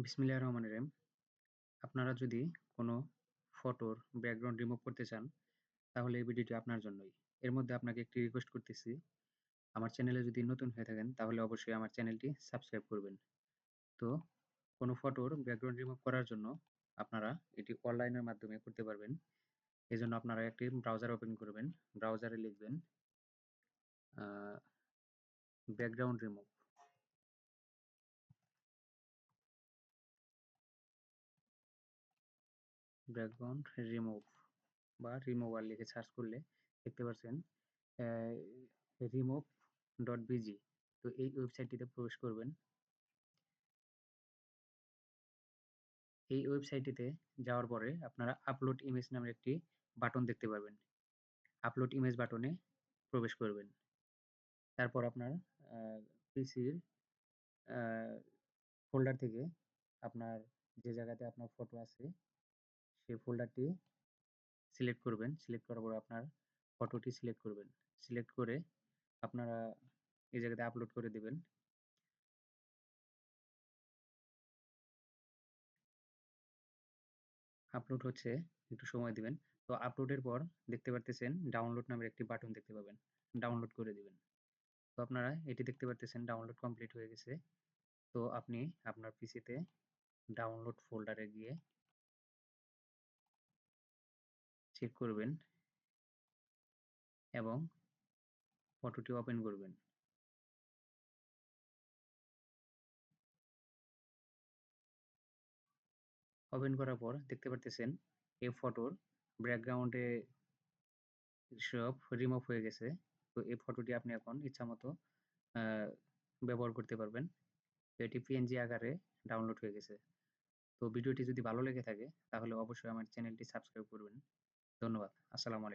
বিসমিল্লাহির রহমানির রহিম। আপনারা যদি কোনো ফটোর ব্যাকগ্রাউন্ড রিমুভ করতে চান, তাহলে এই ভিডিওটি আপনার জন্যই। এর মধ্যে আপনাকে একটি রিকোয়েস্ট করতেছি, আমার চ্যানেলে যদি নতুন হয়ে থাকেন, তাহলে অবশ্যই আমার চ্যানেলটি সাবস্ক্রাইব করবেন। তো কোনো ফটোর ব্যাকগ্রাউন্ড রিমুভ করার জন্য আপনারা এটি অনলাইনের মাধ্যমে করতে পারবেন। এজন্য আপনারা একটি ব্রাউজার ওপেন করবেন। ব্রাউজারে লিখবেন আ ব্যাকগ্রাউন্ড রিমুভ। ব্যাকগ্রাউন্ড রিমুভ বা রিমুভার লিখে সার্চ করলে দেখতে পাচ্ছেন remove.bg। তো এই ওয়েবসাইটটিতে প্রবেশ করবেন। এই ওয়েবসাইটটিতে যাওয়ার পরে আপনারা আপলোড ইমেজ নামের একটি বাটন দেখতে পাবেন। আপলোড ইমেজ বাটনে প্রবেশ করবেন। তারপর আপনার পিসির ফোল্ডার থেকে আপনার যে জায়গাতে আপনার ফটো আছে সেই ফোল্ডারটি সিলেক্ট করবেন। সিলেক্ট করার পর আপনার ফটোটি সিলেক্ট করবেন। সিলেক্ট করে আপনারা এই জায়গাতে আপলোড করে দিবেন। আপলোড হচ্ছে, একটু সময় দিবেন। তো আপলোডের পর দেখতে পারতেছেন ডাউনলোড নামের একটি বাটন দেখতে পাবেন। ডাউনলোড করে দিবেন। তো আপনারা এটি দেখতে পারতেছেন ডাউনলোড কমপ্লিট হয়ে গেছে। তো আপনি আপনার পিসিতে ডাউনলোড ফোল্ডারে গিয়ে চেক করবেন এবং ফটোটি ওপেন করবেন। ওপেন করার পর দেখতে পারতেছেন এই ফটোর ব্যাকগ্রাউন্ডে সব রিমুভ হয়ে গেছে। তো এই ফটোটি আপনি এখন ইচ্ছামতো আ ব্যবহার করতে পারবেন। তো এটি পিএনজি আকারে ডাউনলোড হয়ে গেছে। তো ভিডিওটি যদি ভালো লেগে থাকে তাহলে অবশ্যই আমার চ্যানেলটি সাবস্ক্রাইব করবেন। ধন্যবাদ। আসসালামু আলাইকুম।